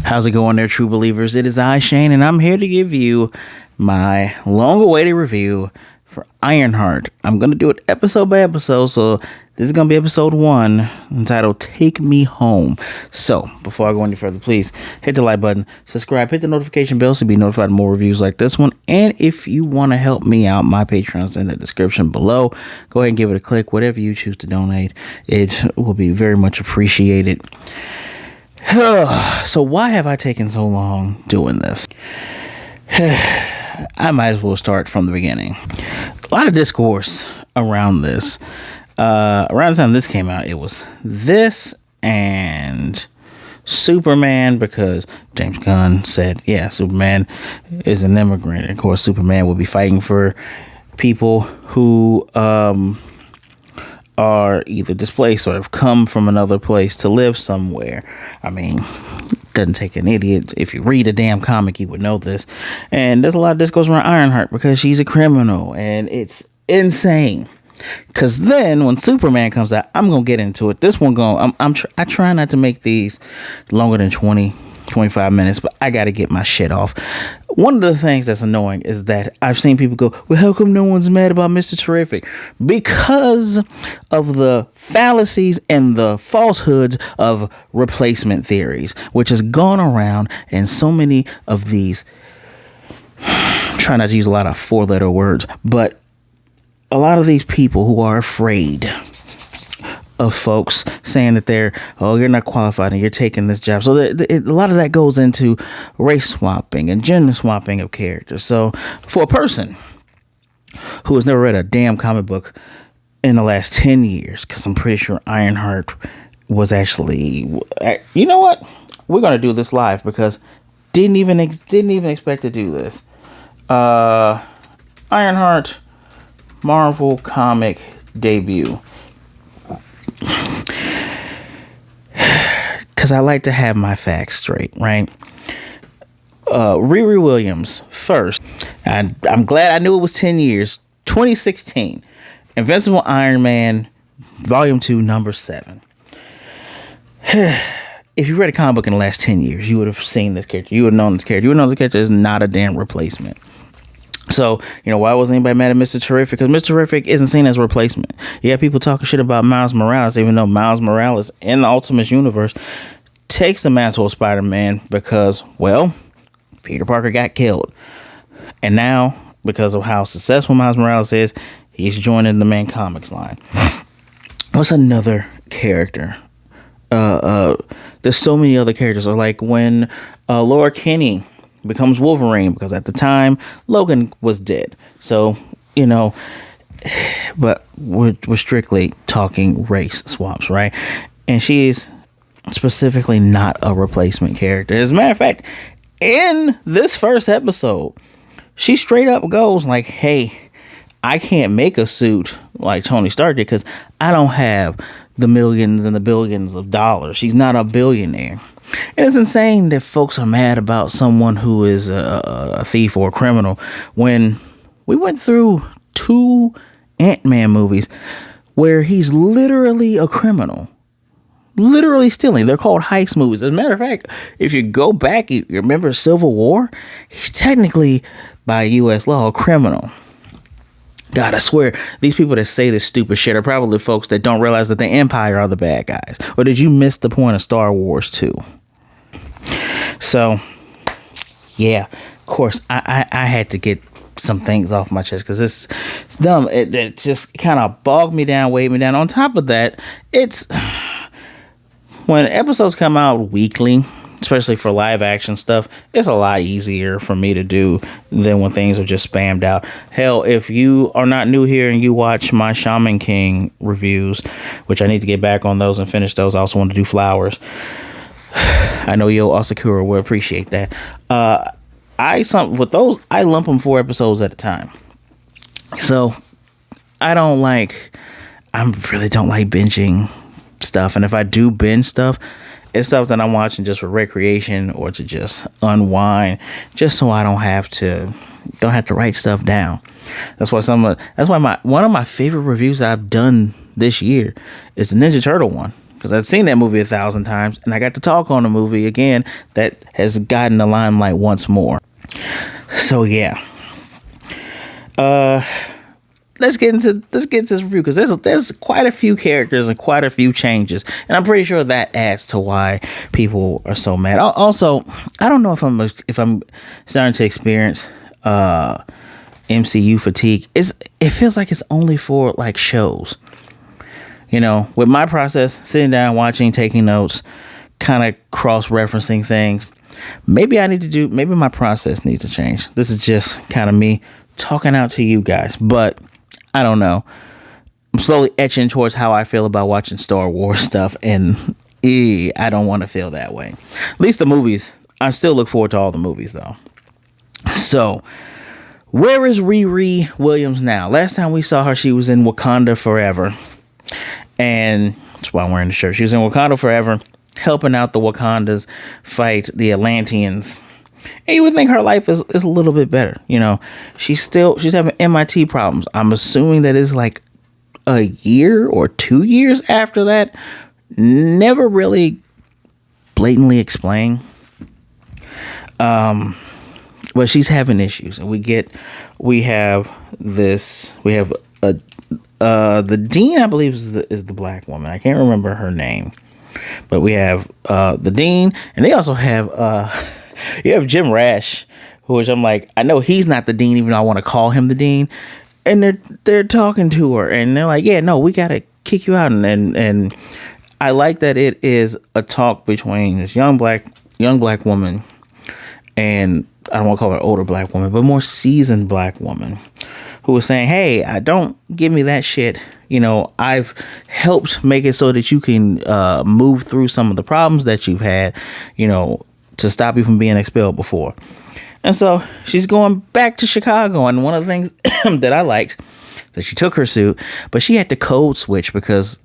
How's it going there, true believers? It is I, Shane, and I'm here to give you my long-awaited review for Ironheart. I'm going to do it episode by episode, so this is going to be episode 1, entitled Take Me Home. So, before I go any further, please hit the like button, subscribe, hit the notification bell to be notified of more reviews like this one, and if you want to help me out, my Patreon's in the description below. Go ahead and give it a click, whatever you choose to donate. It will be very much appreciated. So why have I taken so long doing this? I might as well start from the beginning. A lot of discourse around this. Around the time this came out, it was this and Superman, because James Gunn said, yeah, Superman is an immigrant. And of course, Superman will be fighting for people who are either displaced or have come from another place to live somewhere. I mean, doesn't take an idiot. If you read a damn comic, you would know this. And there's a lot of this goes around Ironheart because she's a criminal, and it's insane. Because then when Superman comes out, I'm gonna get into it. This one I try not to make these longer than 25 minutes, but I gotta get my shit off. One of the things that's annoying is that I've seen people go, well, how come no one's mad about Mr. Terrific? Because of the fallacies and the falsehoods of replacement theories, which has gone around in so many of these. Try not to use a lot of 4-letter words, but a lot of these people who are afraid of folks saying that you're not qualified and you're taking this job. So a lot of that goes into race swapping and gender swapping of characters. So for a person who has never read a damn comic book in the last 10 years, because I'm pretty sure Ironheart was actually, you know what? We're going to do this live because didn't even expect to do this. Ironheart Marvel comic debut. Because I like to have my facts straight, right? Riri Williams first. I'm glad I knew it was 10 years. 2016. Invincible Iron Man, Volume 2, number 7. If you read a comic book in the last 10 years, you would have seen this character. You would have known this character. You would know this character is not a damn replacement. So, why wasn't anybody mad at Mr. Terrific? Because Mr. Terrific isn't seen as a replacement. You have people talking shit about Miles Morales, even though Miles Morales in the Ultimate Universe takes the mantle of Spider-Man because, well, Peter Parker got killed. And now, because of how successful Miles Morales is, he's joining the main comics line. What's another character? There's so many other characters. Like when Laura Kinney becomes Wolverine, because at the time Logan was dead. So, but we're strictly talking race swaps, right? And she is specifically not a replacement character. As a matter of fact, in this first episode, she straight up goes like, hey, I can't make a suit like Tony Stark did because I don't have the millions and the billions of dollars. She's not a billionaire. And it's insane that folks are mad about someone who is a thief or a criminal when we went through 2 Ant-Man movies where he's literally a criminal. Literally stealing. They're called heist movies. As a matter of fact, if you go back, you remember Civil War? He's technically, by U.S. law, a criminal. God, I swear, these people that say this stupid shit are probably folks that don't realize that the Empire are the bad guys. Or did you miss the point of Star Wars 2? So, yeah, of course, I had to get some things off my chest because it's dumb. It just kind of bogged me down, weighed me down. On top of that, it's when episodes come out weekly, especially for live action stuff, it's a lot easier for me to do than when things are just spammed out. Hell, if you are not new here and you watch my Shaman King reviews, which I need to get back on those and finish those. I also want to do Flowers. I know Yo Asakura will appreciate that. With those, I lump them 4 episodes at a time. So I really don't like binging stuff. And if I do binge stuff, it's stuff that I'm watching just for recreation or to just unwind, just so I don't have to write stuff down. That's why one of my favorite reviews I've done this year is the Ninja Turtle one. because I've seen that movie 1,000 times, and I got to talk on a movie again that has gotten the limelight once more. So yeah, let's get into this review, because there's quite a few characters and quite a few changes, and I'm pretty sure that adds to why people are so mad. Also, I don't know if I'm starting to experience MCU fatigue. It feels like it's only for like shows. You know, with my process, sitting down, watching, taking notes, kind of cross-referencing things. Maybe my process needs to change. This is just kind of me talking out to you guys, but I don't know. I'm slowly etching towards how I feel about watching Star Wars stuff, and I don't want to feel that way. At least the movies. I still look forward to all the movies, though. So, where is Riri Williams now? Last time we saw her, she was in Wakanda Forever. And that's why I'm wearing the shirt. She was in Wakanda Forever, helping out the Wakandas fight the Atlanteans. And you would think her life is a little bit better. You know, she's having MIT problems. I'm assuming that is like a year or 2 years after that. Never really blatantly explained. But she's having issues, and we have the dean, I believe, is the black woman. I can't remember her name, but we have the dean, and they also have you have Jim Rash, which I'm like, I know he's not the dean, even though I want to call him the dean. And they're talking to her, and they're like, yeah, no, we gotta kick you out. And I like that it is a talk between this young black woman and, I don't want to call her older black woman, but more seasoned black woman, who was saying, hey, don't give me that shit. You know, I've helped make it so that you can move through some of the problems that you've had, you know, to stop you from being expelled before. And so she's going back to Chicago. And one of the things that I liked, that she took her suit, but she had to code switch because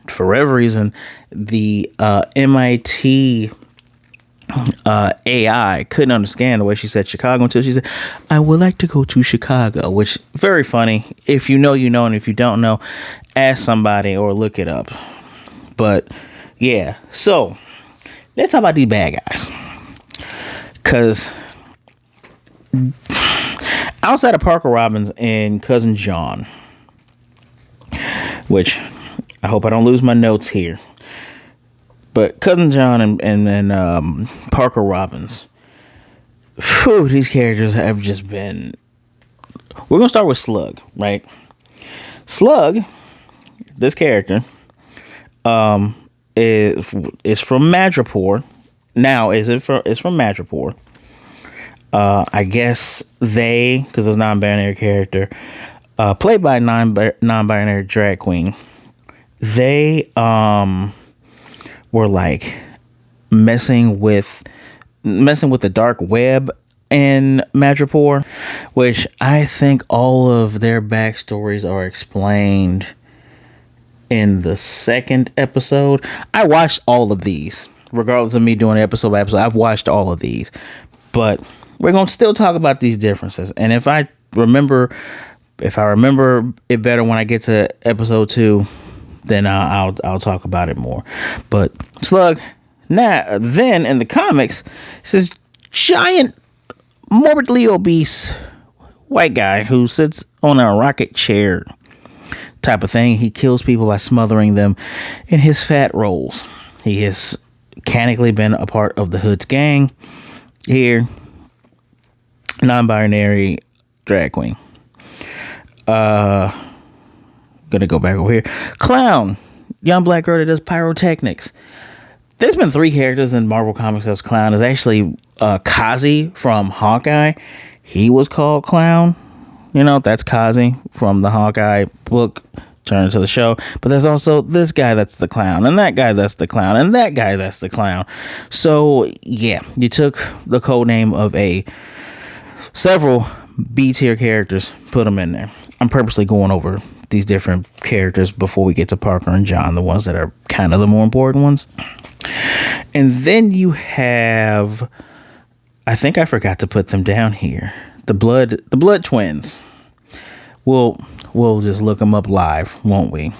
for whatever reason, the MIT AI couldn't understand the way she said Chicago until she said, I would like to go to Chicago, which very funny. If you know, you know, and if you don't know, ask somebody or look it up. But yeah, so let's talk about these bad guys, because outside of Parker Robbins and Cousin John, which I hope I don't lose my notes here, but Cousin John and Parker Robbins, whew, these characters have just been... We're going to start with Slug, right? Slug, this character, is from Madripoor. Now, it's from Madripoor. I guess because it's a non-binary character, played by a non-binary drag queen, they were like messing with the dark web in Madripoor, which I think all of their backstories are explained in the second episode. I watched all of these, regardless of me doing episode by episode. I've watched all of these, but we're going to still talk about these differences. And if I remember it better when I get to episode 2, then I'll talk about it more. But Slug, then in the comics, it's this giant, morbidly obese white guy who sits on a rocket chair type of thing. He kills people by smothering them in his fat rolls. He has mechanically been a part of the Hood's gang here. Non-binary drag queen. Gonna go back over here. Clown, young black girl that does pyrotechnics. There's been 3 characters in Marvel Comics that's Clown. There's actually Kazi from Hawkeye. He was called Clown. You know, that's Kazi from the Hawkeye book turned into the show. But there's also this guy that's the Clown, and that guy that's the Clown, and that guy that's the Clown. So yeah, you took the code name of several B tier characters, put them in there. I'm purposely going over these different characters before we get to Parker and John, the ones that are kind of the more important ones. And then you have, I think I forgot to put them down here, the blood twins. We'll just look them up live, won't we?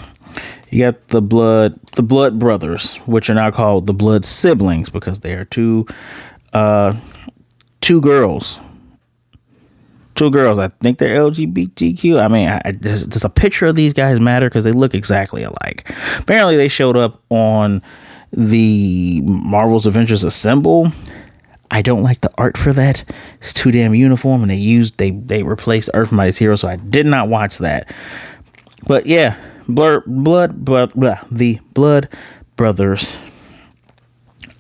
You got the blood brothers, which are now called the blood siblings because they are two girls. Two girls. I think they're LGBTQ. I mean, does a picture of these guys matter? Because they look exactly alike. Apparently, they showed up on the Marvel's Avengers Assemble. I don't like the art for that. It's too damn uniform, and they replaced Earth Mightiest Hero, so I did not watch that. But yeah, the Blood Brothers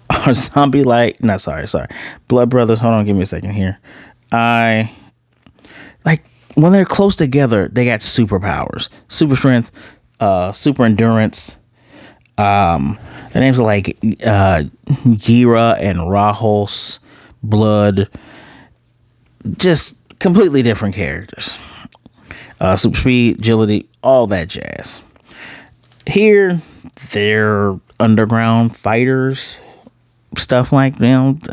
are zombie-like. No, sorry. Blood Brothers. Hold on, give me a second here. Like when they're close together, they got superpowers, super strength, super endurance. Their names are like Gira and Rajos, Blood. Just completely different characters. Super speed, agility, all that jazz. Here, they're underground fighters, stuff like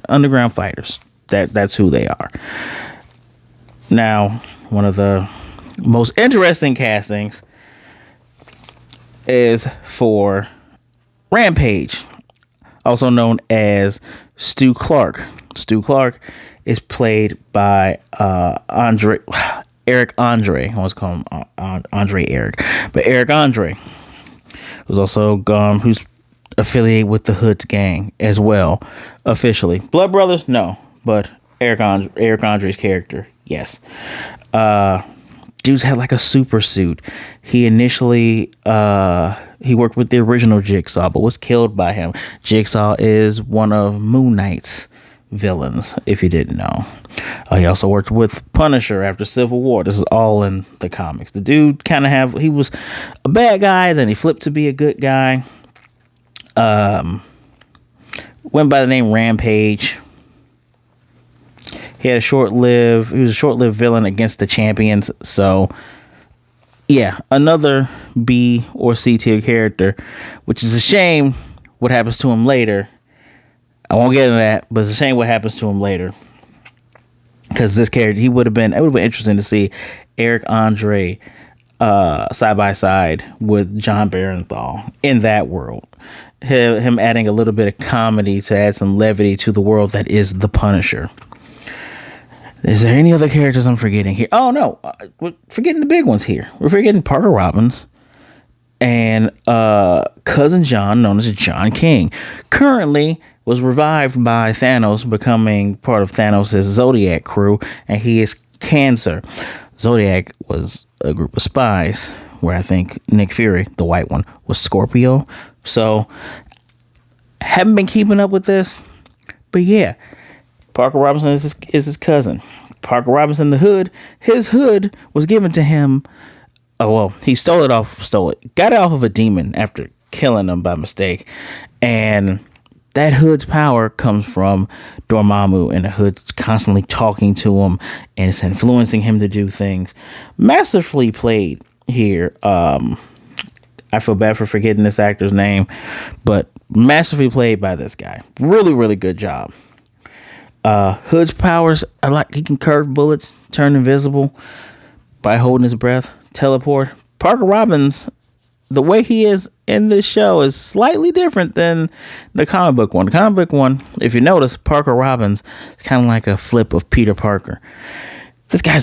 underground fighters. That's who they are. Now, one of the most interesting castings is for Rampage, also known as Stu Clark. Stu Clark is played by Eric Andre. I almost call him Andre Eric, but Eric Andre, who's also who's affiliated with the Hoods gang as well, officially. Blood Brothers, no, but Eric Andre's character, yes. Dude's had like a super suit. He initially he worked with the original Jigsaw, but was killed by him. Jigsaw is one of Moon Knight's villains, if you didn't know. He also worked with Punisher after Civil War. This is all in the comics. The dude he was a bad guy, then he flipped to be a good guy. Went by the name Rampage. He was a short-lived villain against the champions. So, yeah, another B or C tier character, which is a shame what happens to him later. I won't get into that, but it's a shame what happens to him later. Because this character, it would have been interesting to see Eric Andre side by side with John Barenthal in that world. Him adding a little bit of comedy to add some levity to the world that is the Punisher. Is there any other characters I'm forgetting here? Oh, no. We're forgetting the big ones here. We're forgetting Parker Robbins and Cousin John, known as John King. Currently was revived by Thanos, becoming part of Thanos' Zodiac crew, and he is Cancer. Zodiac was a group of spies where I think Nick Fury, the white one, was Scorpio. So, haven't been keeping up with this, but yeah. Parker Robinson is his cousin. Parker Robinson, the Hood. His hood was given to him. Oh, well, he got it off of a demon after killing him by mistake. And that hood's power comes from Dormammu, and the hood's constantly talking to him, and it's influencing him to do things. Masterfully played here. I feel bad for forgetting this actor's name, but masterfully played by this guy. Really, really good job. Hood's powers are like he can curve bullets, turn invisible by holding his breath, teleport. Parker Robbins, the way he is in this show is slightly different than the comic book one. The comic book one, if you notice, Parker Robbins is kind of like a flip of Peter Parker. This guy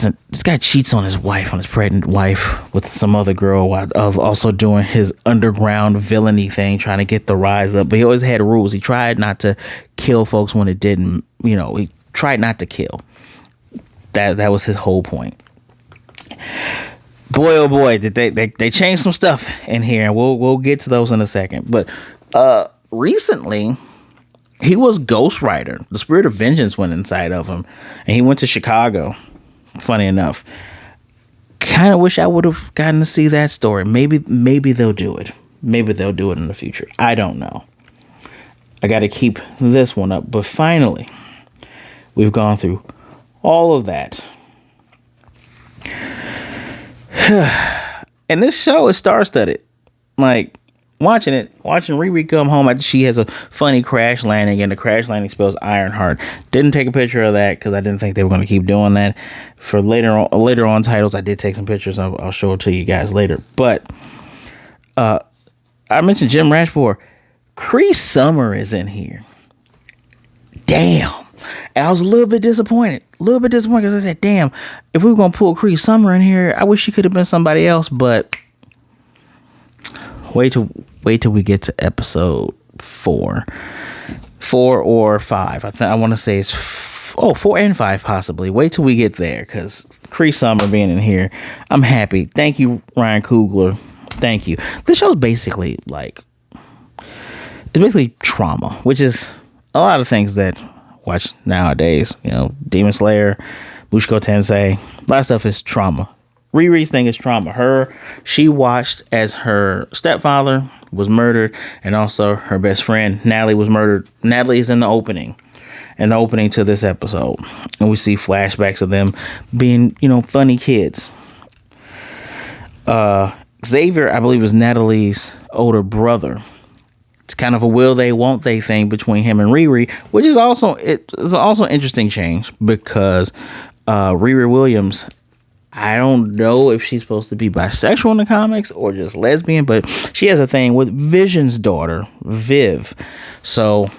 cheats on his pregnant wife with some other girl, while also doing his underground villainy thing, trying to get the rise up. But he always had rules. He tried not to kill folks when it didn't. He tried not to kill. That was his whole point. Boy, oh boy, did they changed some stuff in here, and we'll get to those in a second. But recently, he was Ghost Rider. The spirit of vengeance went inside of him, and he went to Chicago. Funny enough, kind of wish I would have gotten to see that story. Maybe they'll do it. Maybe they'll do it in the future. I don't know. I got to keep this one up. But finally, we've gone through all of that. And this show is star-studded. Like, watching Riri come home after she has a funny crash landing, and the crash landing spells Ironheart. Didn't take a picture of that because I didn't think they were going to keep doing that. For later on titles, I did take some pictures. I'll show it to you guys later. But I mentioned Jim Rashmore. Cree Summer is in here. Damn. And I was a little bit disappointed. Because I said, damn, if we were going to pull Cree Summer in here, I wish she could have been somebody else. But wait till we get to episode 4 or 5. I want to say it's 4 and 5 possibly. Wait till we get there, because Cree Summer being in here, I'm happy. Thank you, Ryan Coogler. Thank you. This show's basically trauma, which is a lot of things that watch nowadays. Demon Slayer, Mushoku Tensei, a lot of stuff is trauma. Riri's thing is trauma. She watched as her stepfather was murdered, and also her best friend Natalie was murdered. Natalie is in the opening to this episode, and we see flashbacks of them being, funny kids. Xavier, I believe, is Natalie's older brother. It's kind of a will they, won't they thing between him and Riri, which is also an interesting change, because Riri Williams, I don't know if she's supposed to be bisexual in the comics or just lesbian, but she has a thing with Vision's daughter, Viv. So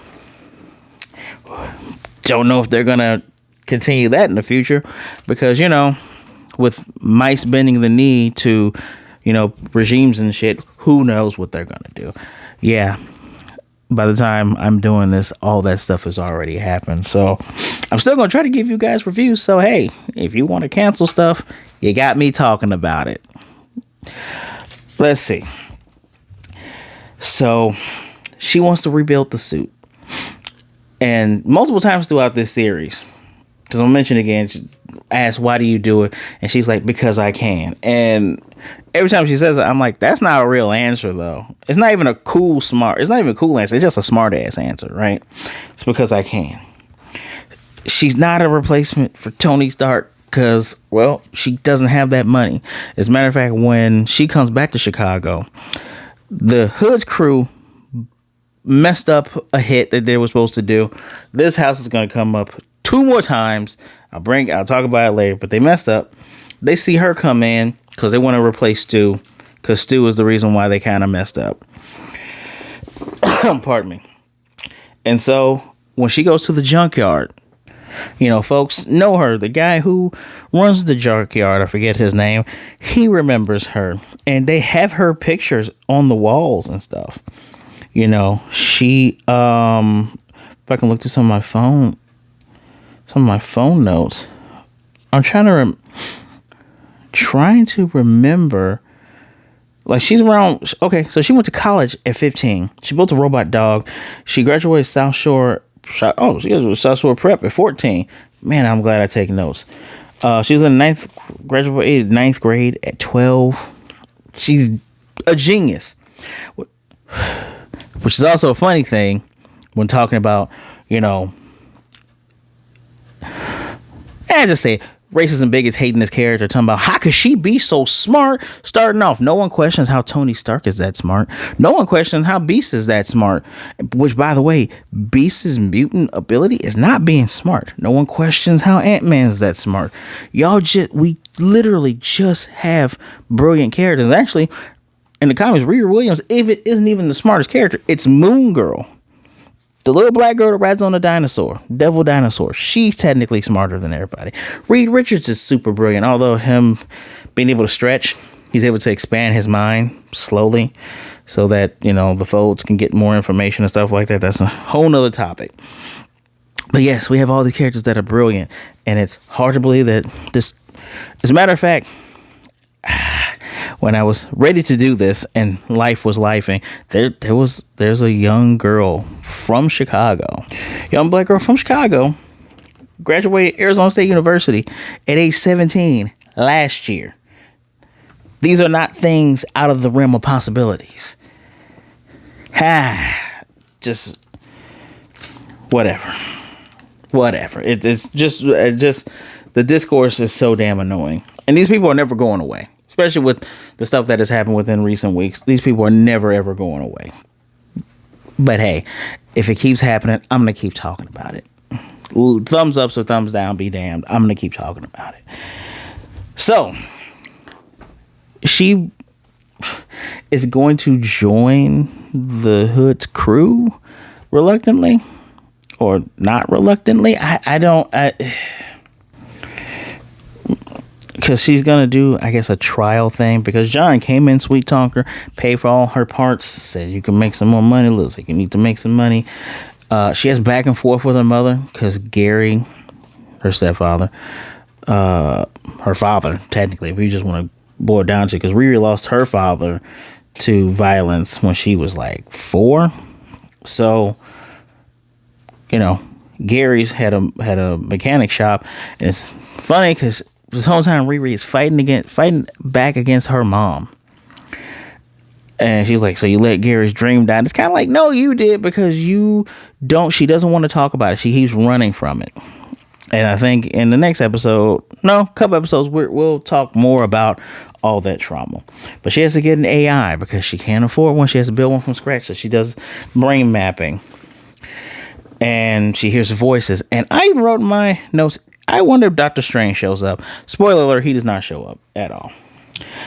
don't know if they're gonna continue that in the future, because with mice bending the knee to regimes and shit, who knows what they're gonna do. Yeah, by the time I'm doing this, all that stuff has already happened. So I'm still gonna try to give you guys reviews. So hey, if you want to cancel stuff, you got me talking about it. Let's see. So she wants to rebuild the suit, and multiple times throughout this series, because I'll mention again, she asks, why do you do it? And she's like, because I can. And every time she says it, I'm like, that's not a real answer, though. It's not even a cool answer. It's just a smart ass answer, right? It's because I can. She's not a replacement for Tony Stark, because, well, she doesn't have that money. As a matter of fact, when she comes back to Chicago, the Hood's crew messed up a hit that they were supposed to do. This house is going to come up 2 more times. I'll talk about it later, but they messed up. They see her come in because they want to replace Stu, because Stu is the reason why they kind of messed up. Pardon me. And so when she goes to the junkyard, folks know her. The guy who runs the junkyard, I forget his name, he remembers her, and they have her pictures on the walls and stuff. She, if I can look through some of my phone notes, I'm trying to remember. Like, she's around. Okay, so she went to college at 15. She built a robot dog. She graduated South Shore. She graduated South Shore Prep at 14. Man, I'm glad I take notes. She was in graduated 9th grade at 12. She's a genius. Which is also a funny thing when talking about, I just say racism bigots hating this character, talking about how could she be so smart starting off. No one questions how Tony Stark is that smart. No one questions how Beast is that smart, which, by the way, Beast's mutant ability is not being smart. No one questions how Ant-Man's that smart. We literally just have brilliant characters. Actually, in the comics, Riri Williams, if it isn't even the smartest character, it's Moon Girl. The little black girl that rides on a dinosaur, devil dinosaur. She's technically smarter than everybody. Reed Richards is super brilliant. Although him being able to stretch, he's able to expand his mind slowly so that, the folds can get more information and stuff like that. That's a whole nother topic. But yes, we have all these characters that are brilliant. And it's hard to believe that this, as a matter of fact, when I was ready to do this and life was lifing, there's a young girl from Chicago, young black girl from Chicago, graduated Arizona State University at age 17 last year. These are not things out of the realm of possibilities. Just whatever. It's just the discourse is so damn annoying, and these people are never going away. Especially with the stuff that has happened within recent weeks. These people are never, ever going away. But hey, if it keeps happening, I'm going to keep talking about it. Thumbs up or thumbs down, be damned. I'm going to keep talking about it. So, is going to join the Hood's crew reluctantly or not reluctantly. I don't, because she's gonna do, I guess, a trial thing, because John came in, sweet talker, paid for all her parts, said you can make some more money, looks like you need to make some money. She has back and forth with her mother, because Gary, her stepfather, her father, technically, if you just want to boil it down to, because Riri lost her father to violence when she was like 4. So, you know, Gary's had a mechanic shop, and it's funny because this whole time Riri is fighting back against her mom. And she's like, so you let Gary's dream die? And it's kind of like, no, you did, because she doesn't want to talk about it. She keeps running from it. And I think in the next episode, a couple episodes, we'll talk more about all that trauma. But she has to get an AI because she can't afford one. She has to build one from scratch. So she does brain mapping. And she hears voices. And I even wrote in my notes, I wonder if Doctor Strange shows up. Spoiler alert, he does not show up at all.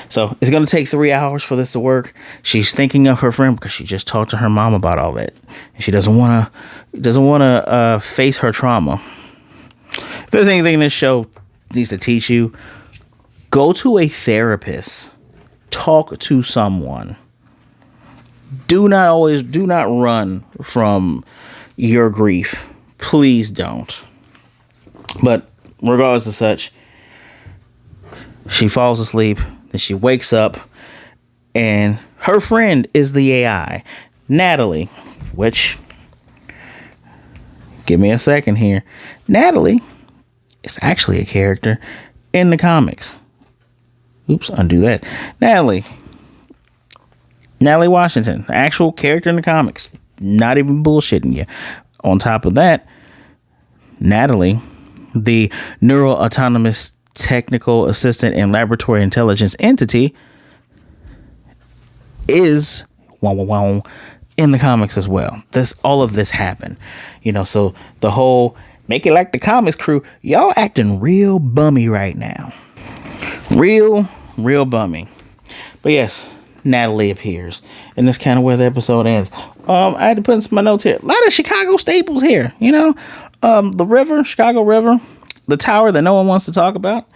So it's going to take 3 hours for this to work. She's thinking of her friend because she just talked to her mom about all that. And she doesn't want to face her trauma. If there's anything this show needs to teach you, go to a therapist. Talk to someone. Do not run from your grief. Please don't. But regardless of such, she falls asleep, then she wakes up, and her friend is the AI, N.A.T.A.L.I.E, which, give me a second here, N.A.T.A.L.I. is actually a character in the comics. Oops, undo that. Natalie Washington, actual character in the comics. Not even bullshitting you. On top of that, Natalie, the neural autonomous technical assistant and laboratory intelligence entity, is in the comics as well. All of this happened. So the whole make it like the comics crew, y'all acting real bummy right now. Real bummy. But yes, Natalie appears, and that's kind of where the episode ends. I had to put in some of my notes here. A lot of Chicago staples here, the river, Chicago River, the tower that no one wants to talk about,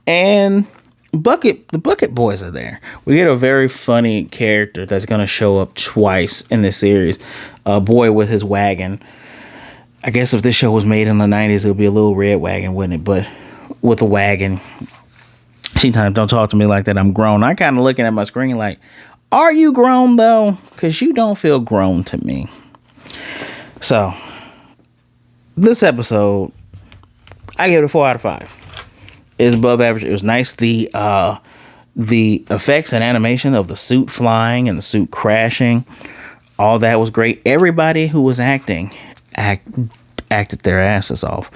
and the Bucket Boys are there. We get a very funny character that's going to show up twice in this series. A boy with his wagon. I guess if this show was made in the 90s, it would be a little red wagon, wouldn't it? But with a wagon. Sometimes don't talk to me like that. I'm grown. I kind of looking at my screen like, are you grown though? Because you don't feel grown to me. So this episode, I gave it a 4 out of 5. It's above average. It was nice. The effects and animation of the suit flying and the suit crashing, all that was great. Everybody who was acting acted their asses off.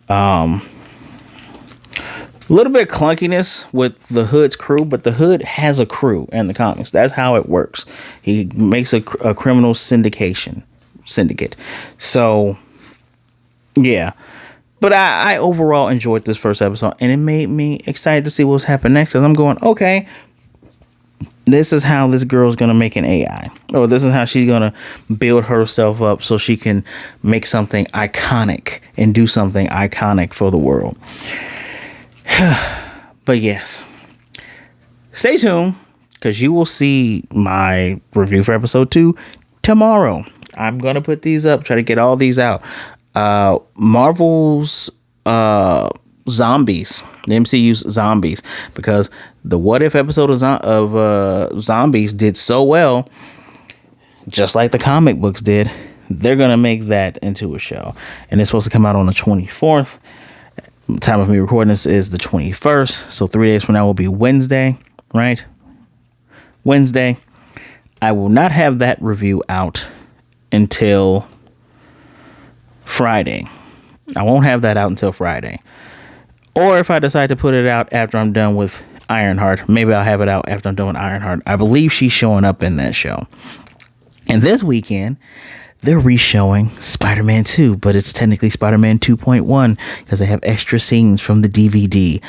A little bit of clunkiness with the Hood's crew, but the Hood has a crew in the comics. That's how it works. He makes a criminal syndicate. So, yeah. But I overall enjoyed this first episode, and it made me excited to see what's happening next, because I'm going, okay, this is how this girl's going to make an AI. Or this is how she's going to build herself up so she can make something iconic and do something iconic for the world. But yes, stay tuned, because you will see my review for episode 2 tomorrow. I'm going to put these up, try to get all these out. Marvel's zombies, the MCU's zombies, because the What If episode of zombies did so well, just like the comic books did. They're going to make that into a show, and it's supposed to come out on the 24th. Time of me recording this is the 21st, so 3 days from now will be Wednesday, right? Wednesday. I will not have that review out until Friday. I won't have that out until Friday. Or if I decide to put it out after I'm done with Ironheart, maybe I'll have it out after I'm done with Ironheart. I believe she's showing up in that show. And this weekend, they're re-showing Spider-Man 2, but it's technically Spider-Man 2.1 because they have extra scenes from the DVD.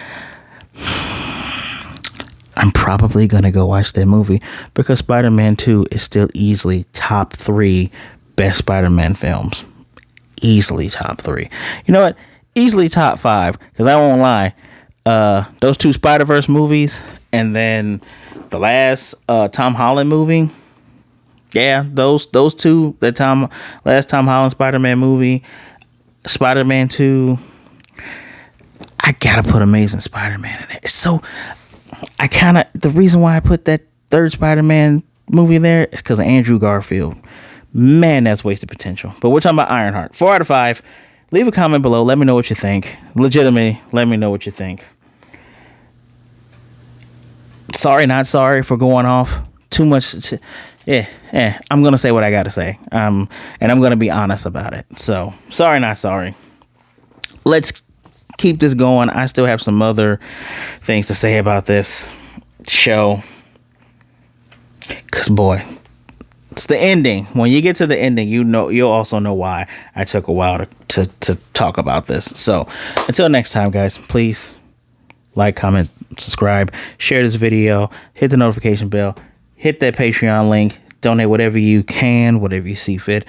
I'm probably going to go watch that movie because Spider-Man 2 is still easily top 3 best Spider-Man films. Easily top 3. You know what? Easily top 5, because I won't lie. Those 2 Spider-Verse movies and then the last Tom Holland movie. Yeah, those 2, last Tom Holland Spider-Man movie, Spider-Man 2. I gotta put Amazing Spider-Man in there. So the reason why I put that third Spider-Man movie there is because of Andrew Garfield. Man, that's wasted potential. But we're talking about Ironheart. 4 out of 5. Leave a comment below. Let me know what you think. Legitimately, let me know what you think. Sorry, not sorry for going off too much. I'm going to say what I got to say. And I'm going to be honest about it. So, sorry, not sorry. Let's keep this going. I still have some other things to say about this show. Because, boy, it's the ending. When you get to the ending, you'll also know why I took a while to talk about this. So, until next time, guys, please like, comment, subscribe, share this video, hit the notification bell, hit that Patreon link, donate whatever you can, whatever you see fit.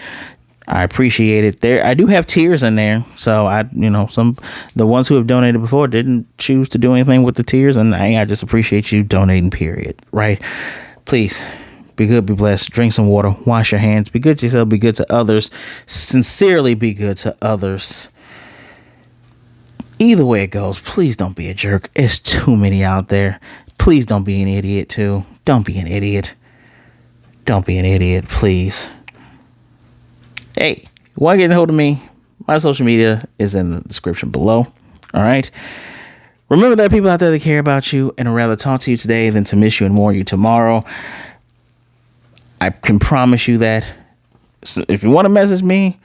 I appreciate it. I do have tiers in there, so the ones who have donated before didn't choose to do anything with the tiers, and I just appreciate you donating. Period. Right? Please be good, be blessed. Drink some water. Wash your hands. Be good to yourself. Be good to others. Sincerely, be good to others. Either way it goes, please don't be a jerk. It's too many out there. Please don't be an idiot too. Don't be an idiot. Don't be an idiot, please. Hey, you want to get a hold of me? My social media is in the description below. All right. Remember, there are people out there that care about you and would rather talk to you today than to miss you and mourn you tomorrow. I can promise you that. So if you want to message me,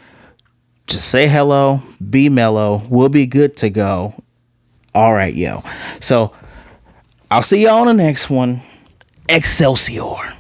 just say hello, be mellow. We'll be good to go. All right, yo. So I'll see you on the next one. Excelsior.